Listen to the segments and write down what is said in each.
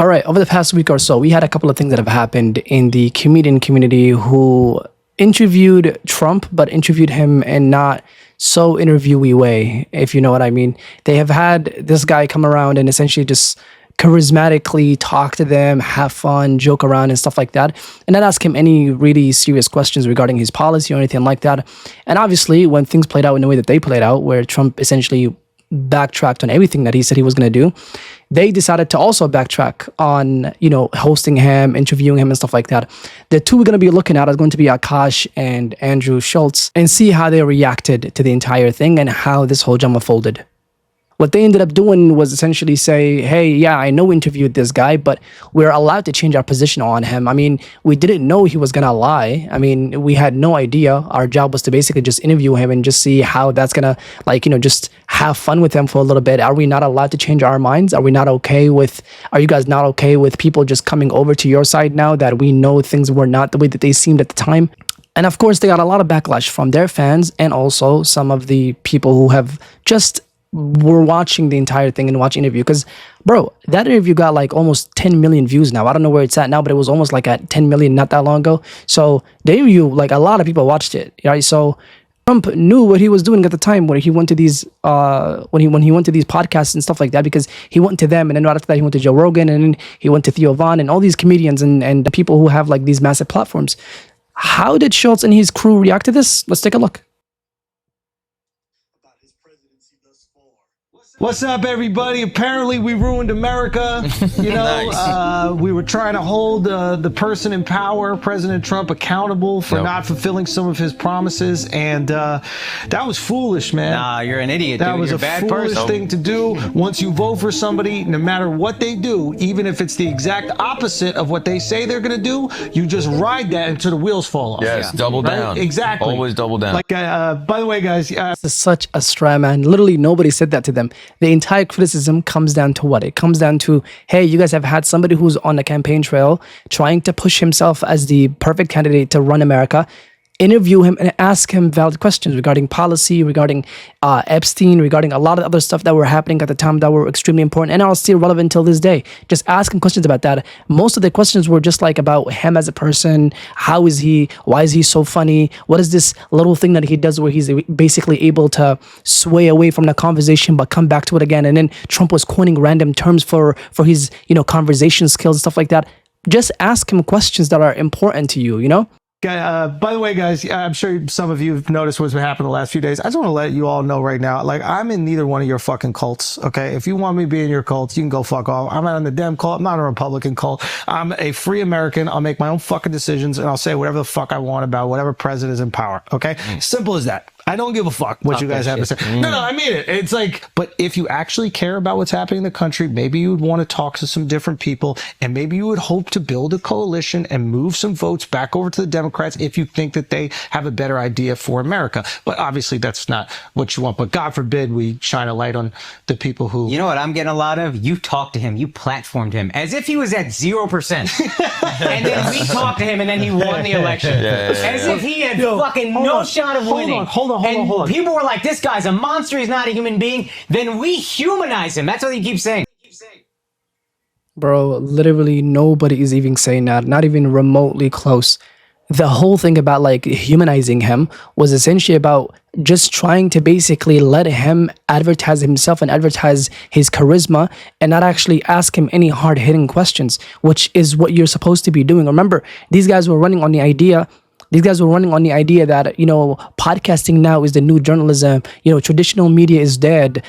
All right, over the past week or so, we had a couple of things that have happened in the comedian community who interviewed Trump, but interviewed him in not so interviewee way, if you know what I mean. They have had this guy come around and essentially just charismatically talk to them, have fun, joke around and stuff like that, and not ask him any really serious questions regarding his policy or anything like that. And obviously, when things played out in the way that they played out, where Trump essentially backtracked on everything that he said he was going to do, they decided to also backtrack on, hosting him, interviewing him and stuff like that. The two we're going to be looking at are going to be Akash and Andrew Schultz, and see how they reacted to the entire thing and how this whole drama folded. What they ended up doing was essentially say, hey, yeah, I know we interviewed this guy, but we're allowed to change our position on him. I mean, we didn't know he was going to lie. I mean, we had no idea. Our job was to basically just interview him and just see how that's going to, just have fun with him for a little bit. Are we not allowed to change our minds? Are you guys not okay with people just coming over to your side now that we know things were not the way that they seemed at the time? And of course, they got a lot of backlash from their fans and also some of the people who have just were watching the entire thing and watching interview, because bro, that interview got like almost 10 million views now. I don't know where it's at now, but it was almost like at 10 million not that long ago. So the interview, like a lot of people watched it, right? So Trump knew what he was doing at the time when he went to these when he went to these podcasts and stuff like that, because he went to them, and then right after that he went to Joe Rogan, and then he went to Theo Von and all these comedians and the people who have like these massive platforms. How did Schultz and his crew react to this? Let's take a look. What's up, everybody? Apparently, we ruined America. Nice. We were trying to hold the person in power, President Trump, accountable for not fulfilling some of his promises, and that was foolish, man. Nah, you're an idiot. That dude. was you're a foolish thing to do. Once you vote for somebody, no matter what they do, even if it's the exact opposite of what they say they're going to do, you just ride that until the wheels fall off. Yes, double down. Exactly. Always double down. Like, by the way, guys, this is such a straw man. Literally, nobody said that to them. The entire criticism comes down to what? It comes down to, hey, you guys have had somebody who's on the campaign trail trying to push himself as the perfect candidate to run America. Interview him and ask him valid questions regarding policy, regarding Epstein, regarding a lot of other stuff that were happening at the time that were extremely important and are still relevant till this day. Just ask him questions about that. Most of the questions were just like about him as a person. How is he? Why is he so funny? What is this little thing that he does where he's basically able to sway away from the conversation but come back to it again? And then Trump was coining random terms for his conversation skills and stuff like that. Just ask him questions that are important to you, By the way, guys, I'm sure some of you have noticed what's been happening the last few days. I just want to let you all know right now, like, I'm in neither one of your fucking cults, okay? If you want me to be in your cult, you can go fuck off. I'm not in the Dem cult. I'm not a Republican cult. I'm a free American. I'll make my own fucking decisions, and I'll say whatever the fuck I want about whatever president is in power, okay? Simple as that. I don't give a fuck what you guys have to say. No, I mean it. It's like, but if you actually care about what's happening in the country, maybe you would want to talk to some different people, and maybe you would hope to build a coalition and move some votes back over to the Democrats if you think that they have a better idea for America. But obviously that's not what you want. But God forbid we shine a light on the people who... You know what I'm getting a lot of? You talked to him. You platformed him as if he was at 0%. And then we talked to him and then he won the election. As if he had fucking no shot of winning. Hold on. People were like, this guy's a monster. He's not a human being. Then we humanize him. That's what he keeps saying. Bro, literally nobody is even saying that. Not even remotely close. The whole thing about like humanizing him was essentially about just trying to basically let him advertise himself and advertise his charisma and not actually ask him any hard-hitting questions, which is what you're supposed to be doing. Remember, these guys were running on the idea that, podcasting now is the new journalism. Traditional media is dead.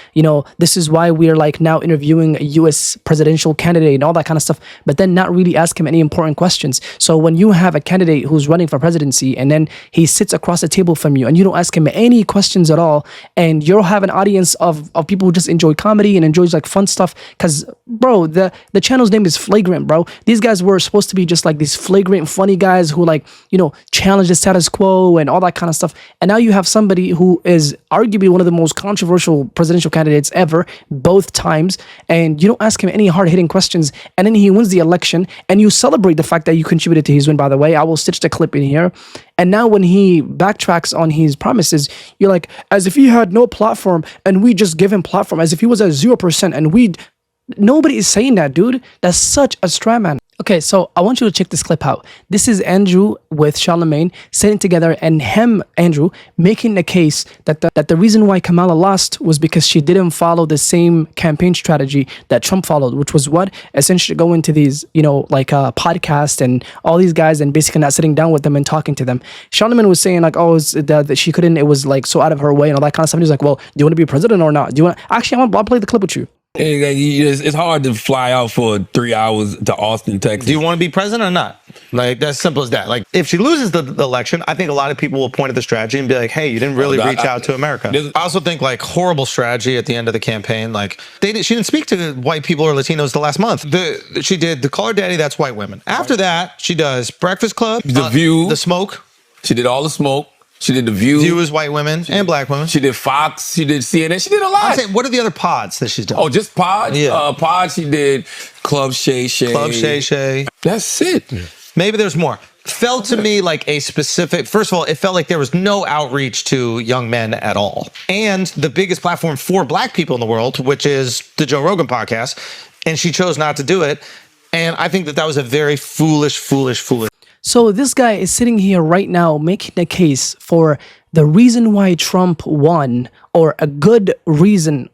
This is why we're like now interviewing a U.S. presidential candidate and all that kind of stuff, but then not really ask him any important questions. So when you have a candidate who's running for presidency and then he sits across the table from you and you don't ask him any questions at all, and you'll have an audience of people who just enjoy comedy and enjoys like fun stuff, because bro, the channel's name is Flagrant, bro. These guys were supposed to be just like these flagrant funny guys who challenge the status quo and all that kind of stuff. And now you have somebody who is arguably one of the most controversial presidential candidates ever, both times, and you don't ask him any hard-hitting questions, and then he wins the election, and you celebrate the fact that you contributed to his win, by the way. I will stitch the clip in here. And now when he backtracks on his promises, you're like, as if he had no platform and we just give him platform, as if he was at 0% and we... Nobody is saying that, dude. That's such a straw man. Okay, so I want you to check this clip out. This is Andrew with Charlemagne sitting together, and Andrew, making the case that the reason why Kamala lost was because she didn't follow the same campaign strategy that Trump followed, which was what? Essentially go into these, like podcasts and all these guys and basically not sitting down with them and talking to them. Charlemagne was saying like, oh, that she couldn't, it was like so out of her way and all that kind of stuff. And he was like, well, do you want to be president or not? I'll play the clip with you. It's hard to fly out for 3 hours to Austin, Texas. Do you want to be president or not? Like, that's simple as that. Like, if she loses the election, I think a lot of people will point at the strategy and be like, hey, you didn't really reach out to America. I also think, like, horrible strategy at the end of the campaign. Like, she didn't speak to white people or Latinos the last month. She did the Call Her Daddy, that's white women. After that, she does Breakfast Club, The View, The Smoke. She did all the smoke. She did The View. View is white women and black women. She did Fox. She did CNN. She did a lot. I'm saying, what are the other pods that she's done? Oh, just pods? Yeah. Pods, she did Club Shay Shay. Club Shay Shay. That's it. Maybe there's more. Felt to me like a specific, first of all, it felt like there was no outreach to young men at all. And the biggest platform for black people in the world, which is the Joe Rogan podcast, and she chose not to do it. And I think that was a very foolish. So this guy is sitting here right now making a case for the reason why Trump won, or a good reason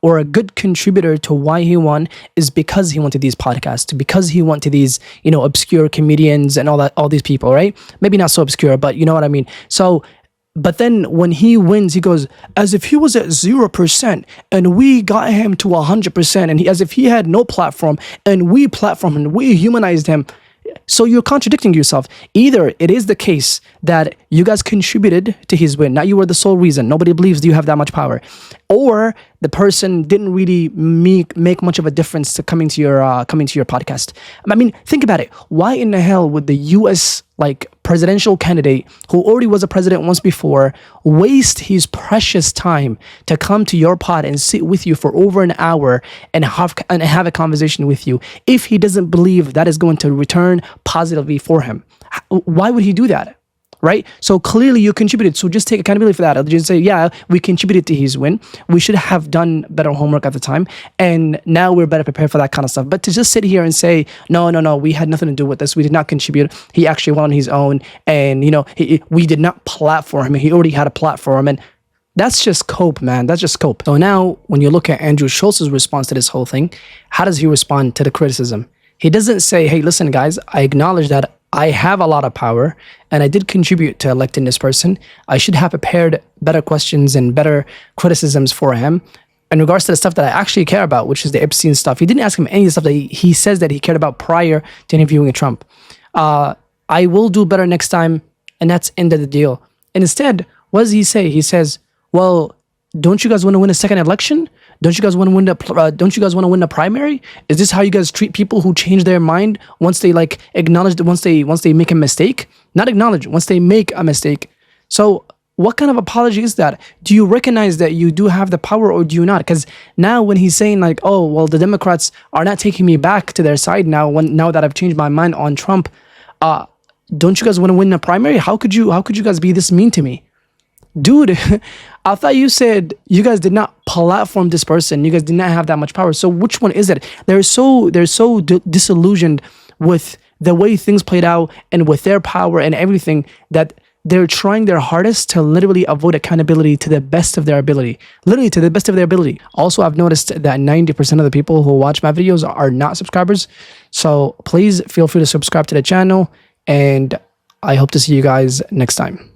or a good contributor to why he won is because he went to these podcasts, because he went to these, obscure comedians and all these people, right? Maybe not so obscure, but you know what I mean? So, but then when he wins, he goes, as if he was at 0% and we got him to 100%, and as if he had no platform and we platformed him, we humanized him. So you're contradicting yourself. Either it is the case that you guys contributed to his win, now you were the sole reason, nobody believes you have that much power, or the person didn't really make much of a difference to coming to your podcast. I mean, think about it. Why in the hell would the U.S. presidential candidate who already was a president once before waste his precious time to come to your pod and sit with you for over an hour and have a conversation with you if he doesn't believe that is going to return positively for him? Why would he do that? Right? So clearly you contributed. So just take accountability for that. I'll just say, yeah, we contributed to his win. We should have done better homework at the time. And now we're better prepared for that kind of stuff. But to just sit here and say, no, we had nothing to do with this. We did not contribute. He actually won on his own. And, we did not platform him. He already had a platform. And that's just cope, man. That's just cope. So now when you look at Andrew Schultz's response to this whole thing, how does he respond to the criticism? He doesn't say, hey, listen, guys, I acknowledge that I have a lot of power and I did contribute to electing this person. I should have prepared better questions and better criticisms for him in regards to the stuff that I actually care about, which is the Epstein stuff. He didn't ask him any of the stuff that he says that he cared about prior to interviewing Trump. I will do better next time, and that's end of the deal. And instead, what does he say? He says, well, don't you guys want to win a second election? Don't you guys want to win the primary? Is this how you guys treat people who change their mind once they acknowledge that once they make a mistake? Not acknowledge, once they make a mistake. So what kind of apology is that? Do you recognize that you do have the power, or do you not? Because now when he's saying oh, well, the Democrats are not taking me back to their side now that I've changed my mind on Trump, don't you guys want to win the primary? How could you guys be this mean to me? Dude, I thought you said you guys did not platform this person. You guys did not have that much power. So which one is it? They're so disillusioned with the way things played out and with their power and everything that they're trying their hardest to literally avoid accountability to the best of their ability. Literally to the best of their ability. Also, I've noticed that 90% of the people who watch my videos are not subscribers. So please feel free to subscribe to the channel, and I hope to see you guys next time.